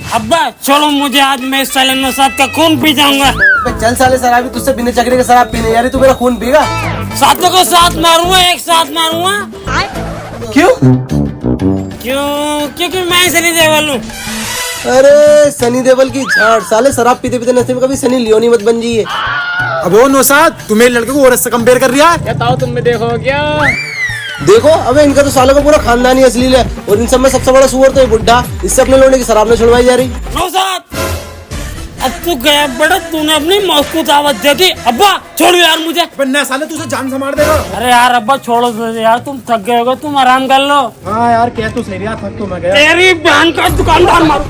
अब्बा छोड़ो मुझे, आज मैं इस साले नौशाद का खून पी जाऊंगा। चल साले शराबी, तुझसे बिना चक्री का शराब पीने यार, तू मेरा खून पीगा। सातों को साथ मारूंगा, एक साथ मारूंगा। क्यों? क्योंकि मैं सनी देओल हूँ। अरे सनी देओल की झाड़, साले शराब पीते पीते नशे में कभी सनी लियोनी मत बन जाइए। अब वो नौशाद तुम्हें लड़के को औरत से कंपेयर कर रहा है? बताओ तुम में देखो क्या? देखो अबे इनका तो सालों का पूरा खानदान ही अश्लील है, और इन सब में सबसे बड़ा सुअर तो ये बुड्ढा, इससे अपने लोगों की शराब न छुड़वाई जा रही। नौशाद अब तू गया बड़ा, तूने अपनी मौत को दावत दे दी। अब्बा छोड़ यार मुझे। वरना साले तुझे जान से मार देगा। अरे यार अब्बा छोड़ो यार, तुम थक गए होगे, तुम आराम कर लो। हाँ यार कह तो सही, थक तो मैं गया। तेरी बहन का दुकानदार मारो।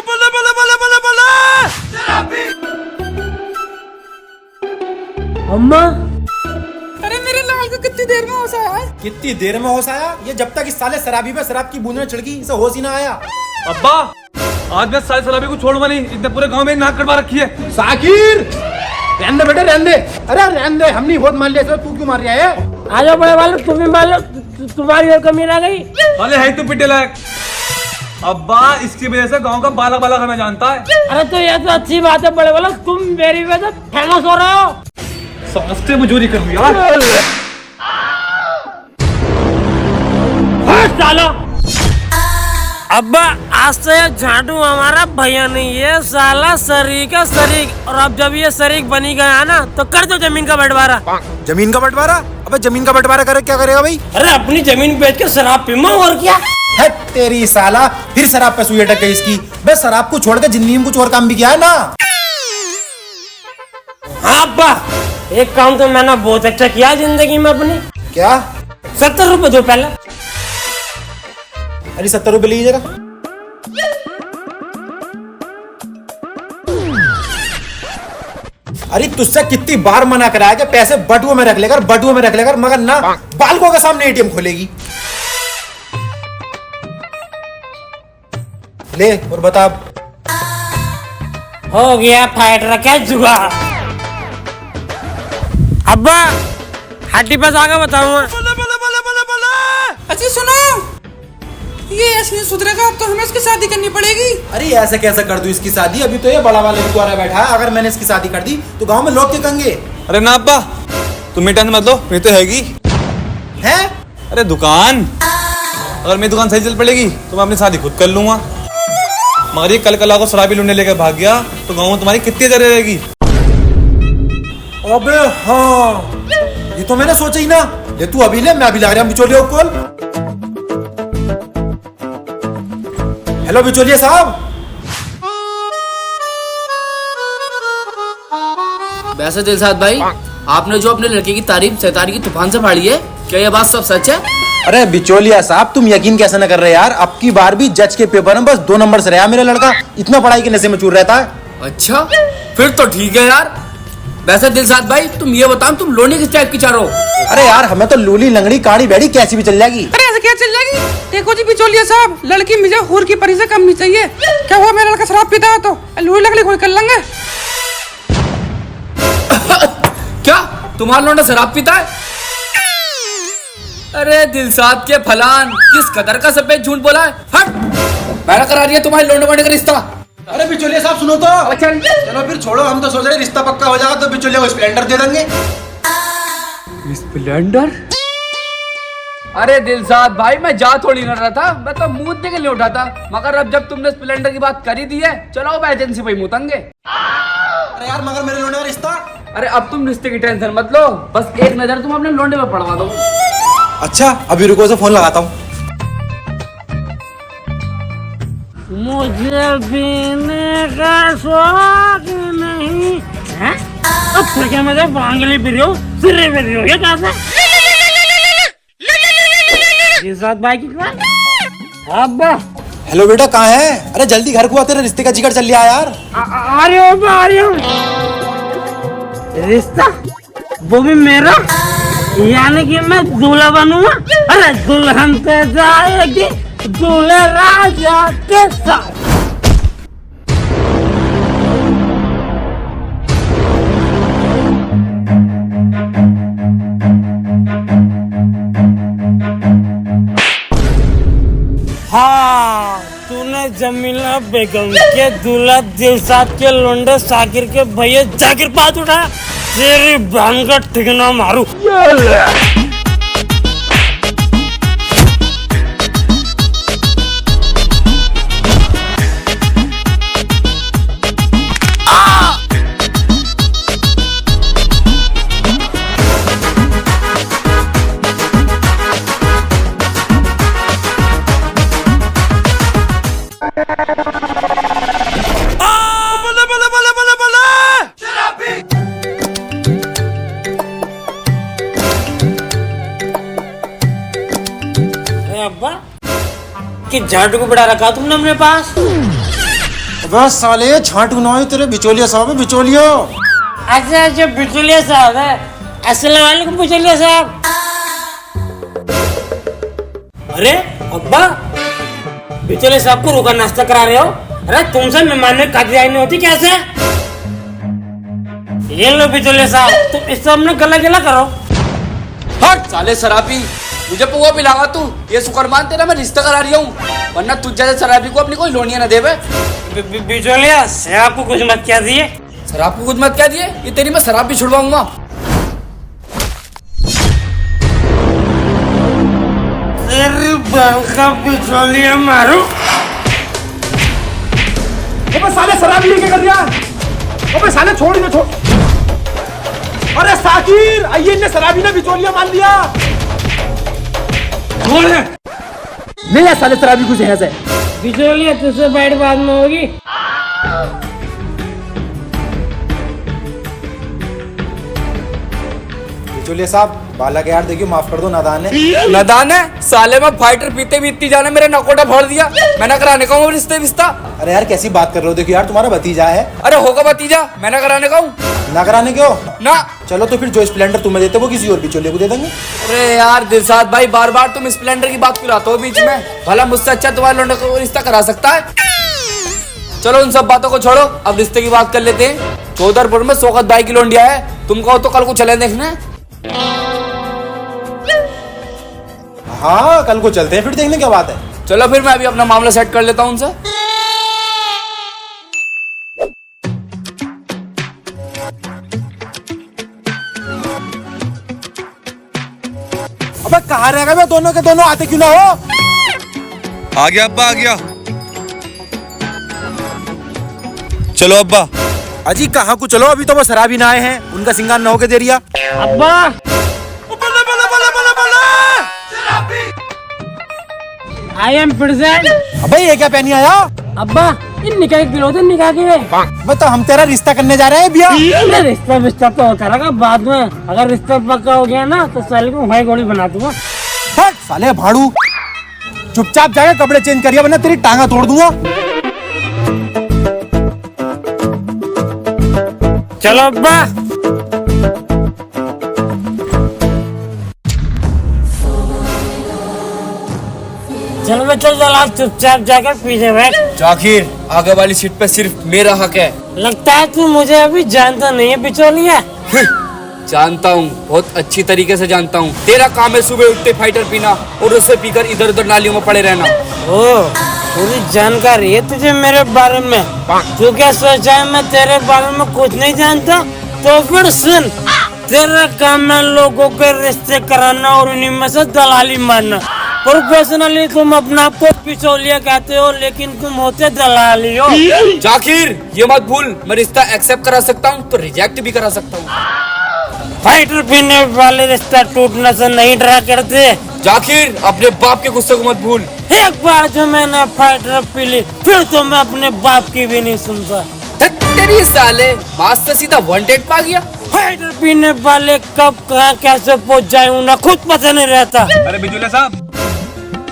बोले बोले बोले बोले बोले। अम्मा अरे मेरे लाल को कितनी देर में होश आया है? कितनी देर में होश आया? ये जब तक इस साले शराबी पे शराब की बूंदें छिड़की, इसे होश ही ना आया। अब्बा आज मैं साले सलाबी को छोड़ूंगा नहीं, इसने पूरे गांव में नाक कटवा रखी है। साकिर रहने दे बेटे, रहने दे। अरे रहने दे, हमने बहुत मान लिया, तू क्यों मार रहा है? आ जाओ बड़े वाले, तुम भी मान लो, तुम्हारी और कमी रह गई। साले है तू पिटे लायक। अब्बा इसकी वजह से गांव का बाला बाला हमें जानता है। अरे तो ये तो अच्छी बात है बड़े वाले, तुम मेरी वजह से फेमस हो रहे हो। सस्ते मजूरी कर रही यार। चलो अब्बा, आज से ये झाटू हमारा भैया नहीं है, साला शरीक है शरीक। और अब जब ये शरीक बनी गया ना, तो कर दो जमीन का बंटवारा। जमीन का बंटवारा? अबे जमीन का बंटवारा करे क्या करेगा भाई? अरे अपनी जमीन बेच के शराब पीमा, और क्या है तेरी साला, फिर शराब पे सुई अटक गई इसकी। बस शराब को छोड़ के जिंदगी में कुछ और काम भी किया है ना? हाँ अब्बा, एक काम तो मैंने बहुत अच्छा किया जिंदगी में अपनी। क्या? 70 रुपए दो पहले। अरे 70 रुपए लीजिएगा। अरे तुझसे कितनी बार मना कराया कि पैसे बटुए में रख लेकर, बटुए में रख लेकर, मगर ना, बालकों के सामने एटीएम खोलेगी। ले और बता। हो गया फाइट रखा जुगाड़। अब्बा हड्डी पे जाकर बताऊंगा। अच्छा सुनो, ये ऐसे नहीं सुधरेगा, अब तो हमें इसकी शादी करनी पड़ेगी। अरे ऐसे कैसे कर दूं इसकी शादी? अभी तो ये बड़ा वाले द्वारा बैठा है, अगर मैंने इसकी शादी कर दी तो गांव में लोग क्या कहेंगे? अरे ना अब्बा तुम टेंशन मत लो, मेरी तो हैगी। हैं? अरे दुकान, अगर मेरी दुकान सही चल पड़ेगी तो मैं अपनी शादी खुद कर लूंगा। मगर ये कल कला को शराबी लूटने लेकर भाग गया तो गाँव में तुम्हारी कितनी इज्जत रहेगी? अबे हाँ, ये तो मैंने सोचा ही ना। ये तू अभी ले, मैं अभी ला रहा हूँ बिचौलिया को कॉल। हेलो बिचौलिया साहब। वैसे दिलशाद भाई, आपने जो अपने लड़के की तारीफ सैतारी की तूफान से फाड़ी है, क्या ये बात सब सच है? अरे बिचौलिया साहब, तुम यकीन कैसे न कर रहे यार? अब की बार भी जज के पेपर में बस 2 नंबर से रहा मेरा लड़का। इतना पढ़ाई के नशे में चूर रहता है। अच्छा फिर तो ठीक है यार। वैसे दिलशाद भाई, तुम ये बताओ, तुम लोने किस टाइप की चाह रहे हो? अरे यार हमें तो लूली लंगड़ी काड़ी बैठी कैसी भी चल जाएगी। अरे ऐसे क्या चल जाएगी? देखो जी बिचौलिया साहब, लड़की मुझे हूर की परी से कम नहीं चाहिए। क्या हुआ, मेरा लड़का शराब पीता है तो लूई लगड़ी कोई कर लेंगे। क्या तुम्हारा लौंडा शराब पीता है? अरे दिलशाद के फलान, किस कदर का सफेद झूठ बोला है। हट, मैंने करा रही है तुम्हारे लौंडे वोंडे का रिश्ता। अरे बिचौलिया साहब सुनो तो। चलो फिर छोड़ो, हम तो सोच रहे रिश्ता पक्का हो जाएगा तो बिचौलिया को स्प्लेंडर दे देंगे। स्प्लेंडर? अरे दिलशाद भाई, मैं जा थोड़ी कर रहा था, मैं तो मूतने के लिए उठा था। मगर अब जब तुमने स्प्लेंडर की बात करी दी है, चलो अब एजेंसी पे मुतेंगे। अरे यार मगर मेरे लोने का रिश्ता। अरे अब तुम रिश्ते की टेंशन मत लो, बस एक नजर तुम अपने लोंडे पे पड़वा दो। अच्छा अभी रुको, से फोन लगाता हूँ। मुझे पीने का शौक नहीं है। अब फिर क्या मुझे बांगली पी रही हो, सिरे पी रही हो, ये कैसे? ये साथ भाई की अब्बा। हेलो बेटा, कहाँ है? अरे जल्दी घर को आ, तेरे रिश्ते का जिक्र चल रहा है यार। आ रही हूँ, आ रही हूँ। रिश्ता वो भी मेरा, यानी कि मैं दूल्हा बनूंगा। अरे दुल्हन पे जाएगी दूल्हे राजा के साथ। हाँ ना जमीला बेगम के दूल्हा दिलशाद के लोंडे साकिर के भैया जाकिर बात उठा तेरी बहन का ठिकाना मारू। अब्बा कि झाड़ू को बढ़ा रखा तुमने अपने पास। बस साले छाटू ना हो तेरे बिचौलिया साहब है बिचौलिया। अच्छा अच्छा बिचौलिया साहब है। अस्सलाम वालेकुम बिचौलिया साहब। अरे अब्बा बिचौलिया साहब को रोका नाश्ता करा रहे हो? अरे तुमसे मेहमान में कागजाई नहीं होती कैसे? ये लो बिचौलिया साहब तुम इस सब में गला गला करो। हट साले शराबी, मुझे पुआ पिलावा तू। ये शुक्रमान तेरा मैं रिश्ता करा रही हूँ, वरना तुझ जैसे शराबी को अपनी कोई लोनिया न देवे। बिचौलिया साहब को कुछ मत क्या दिए। शराब को कुछ मत क्या दिए, ये तेरी मैं शराब भी छुड़वाऊंगा। तेरी बहन का बिचौलिया मारू। अबे साले शराब लेके कर दिया। अबे साले छोड़ दे छोड़। अरे साकिर आइए ने शराबी ने बिचौलिया मान दिया। नहीं यार साले शराबी कुछ है ऐसे। बिचौलिया तुझसे बैठ बाद में होगी। बिचौलिया साहब बालक यार देखियो माफ कर दो नादान है। नदान है साले, में फाइटर पीते भी इतनी जाने मेरे नकोटा फोड़ दिया। मैं ना कराने का हूँ रिश्ते विस्ता। अरे यार कैसी बात कर रहे हो, देखो यार तुम्हारा भतीजा है। अरे होगा भतीजा, मैं ना कराने का हूँ ना कराने क्यों ना। चलो तो फिर जो स्प्लेंडर तुम्हें देते वो किसी और बिचौलिए को दे देंगे। अरे यार दिलशाद भाई बार बार तुम स्प्लेंडर की बात क्यों लाते हो बीच में? भला मुझसे अच्छा तुम्हारे लौंडे को रिश्ता करा सकता है। चलो उन सब बातों को छोड़ो, अब रिश्ते की बात कर लेते हैं। चौधरपुर में शौकत भाई की लौंडिया है, तुम कहो तो कल को चले देखने। हाँ कल को चलते हैं फिर देखने क्या बात है। चलो फिर मैं अभी अपना मामला सेट कर लेता हूँ उनसे। अबे कहाँ रह गए दोनों के दोनों, आते क्यों ना हो? आ गया अब्बा आ गया। चलो अब्बा। अजी कहाँ को चलो, अभी तो वो शराबी ना आए हैं, उनका सिंगार ना होके दे रिया। अब्बा आई एम प्रेजेंट। अबे ये क्या पहनी आया? अब्बा इन निकाह के पिलो थे निकाह के। मैं तो हम तेरा रिश्ता करने जा रहे हैं भैया। अरे रिश्ता विश्ता तो होता रहेगा बाद में, अगर रिश्ता पक्का हो गया ना तो साले को भाई गोली बना दूंगा। हट साले भाड़ू, चुपचाप जाके कपड़े चेंज करिए वरना तेरी टांगा तोड़ दूंगा। चलो अब्बा। चलो बच्चों चल आप चुपचाप जाकर पीछे बैठ। जाकिर आगे वाली सीट पे सिर्फ मेरा हक है। लगता है तू मुझे अभी जानता नहीं है बिचौलिया। जानता हूँ, बहुत अच्छी तरीके से जानता हूँ। तेरा काम है सुबह उठते फाइटर पीना और उससे पीकर इधर उधर नालियों में पड़े रहना। ओ पूरी जानकारी है तुझे मेरे बारे में। तू क्या सोचा है मैं तेरे बारे में कुछ नहीं जानता? तो फिर सुन, तेरा काम है लोगों के रिश्ते कराना और उन्हीं में से दलाली मारना। प्रोफेशनली तुम अपने आप को बिचौलिया कहते हो लेकिन तुम होते दलाली हो। जाकिर ये मत भूल, मैं रिश्ता एक्सेप्ट करा सकता हूँ तो रिजेक्ट भी करा सकता हूँ। फाइटर पीने वाले रिश्ता टूटने से नहीं डरा करते। जाकिर अपने बाप के गुस्से को मत भूल। एक बार जो मैंने फाइटर पी ली फिर तो मैं अपने बाप की भी नहीं सुनता। तेरी साले बात से सीधा वांटेड पा गया। फाइटर पीने वाले कब कहाँ कैसे पहुँच जाए उन्हें खुद पता नहीं रहता। अरे बिचौलिया साहब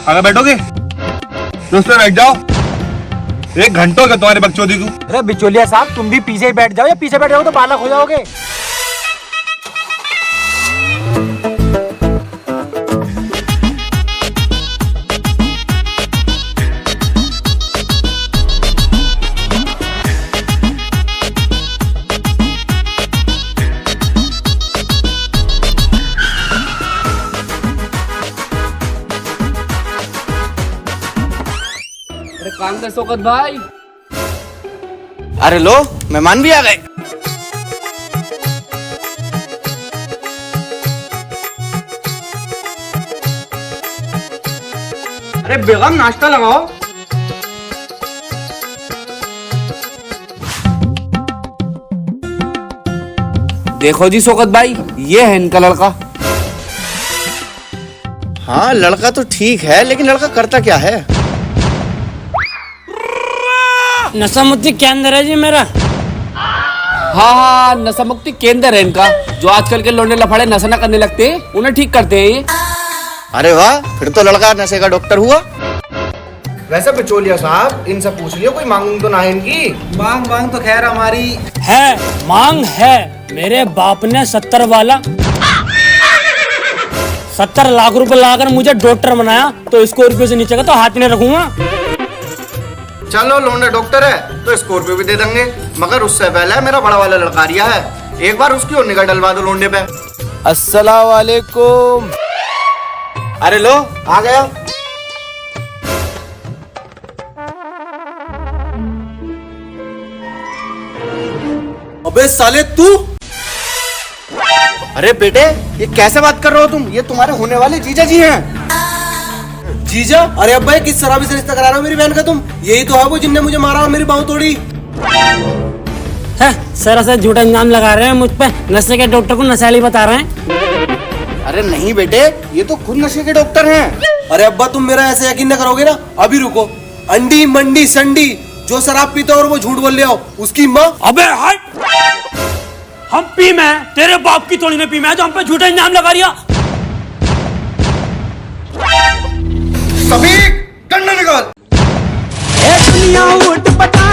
आगे बैठोगे? उस पे बैठ जाओ। एक घंटों के तुम्हारे बकचोदी को। अरे बिचौलिया साहब तुम भी पीछे ही बैठ जाओ, या पीछे बैठ जाओ तो बालक हो जाओगे। अरे काम कर शौकत भाई। अरे लो, मेहमान भी आ गए। अरे बेगम नाश्ता लगाओ। देखो जी शौकत भाई, ये है इनका लड़का। हाँ लड़का तो ठीक है, लेकिन लड़का करता क्या है? नशा मुक्ति केंद्र है जी मेरा। हाँ हाँ, नशा मुक्ति केंद्र है इनका। जो आजकल के लौंडे लफड़े नशा न करने लगते हैं, उन्हें ठीक करते हैं ये। अरे वाह, फिर तो लड़का नशे का डॉक्टर हुआ। वैसे बिचौलिया साहब, इनसे पूछ लियो कोई मांग तो ना है इनकी। मांग तो खैर हमारी है, मांग है। मेरे बाप ने 70 वाला 70 लाख रुपए लाकर मुझे डॉक्टर बनाया, तो स्कॉर्पियो से नीचे का तो हाथ नहीं रखूंगा। चलो लोंडा डॉक्टर है तो स्कॉर्पियो भी दे देंगे, मगर उससे पहले मेरा बड़ा वाला लड़का रिया है, एक बार उसकी और निगाह डलवा दो लोंडे पे। अस्सलाम वालेकुम। अरे लो, आ गया। अबे साले तू! अरे बेटे, ये कैसे बात कर रहे हो तुम? ये तुम्हारे होने वाले जीजा जी हैं। जीजा? अरे अब्बा ये किस शराबी से रिश्ता करा रहे हो मेरी बहन का तुम? यही तो है वो जिनने मुझे मारा और मेरी बाहों तोड़ी। है, सरासर झूठा इल्जाम लगा रहे हैं मुझ पे। नशे के डॉक्टर को नशेली बता रहे हैं। अरे नहीं बेटे, ये तो खुद नशे के डॉक्टर हैं। अरे अब्बा तुम मेरा ऐसे यकीन न करोगे ना, अभी रुको। अंडी मंडी संडी, जो शराब पीता और वो झूठ बोल ले आओ, उसकी माँ। अबे हट! हम पी में तेरे बाप की थोड़ी ने पी में जो हम पे झूठा इल्जाम लगा रिया। सभी डंडा निकाल। दुनिया उठ पटा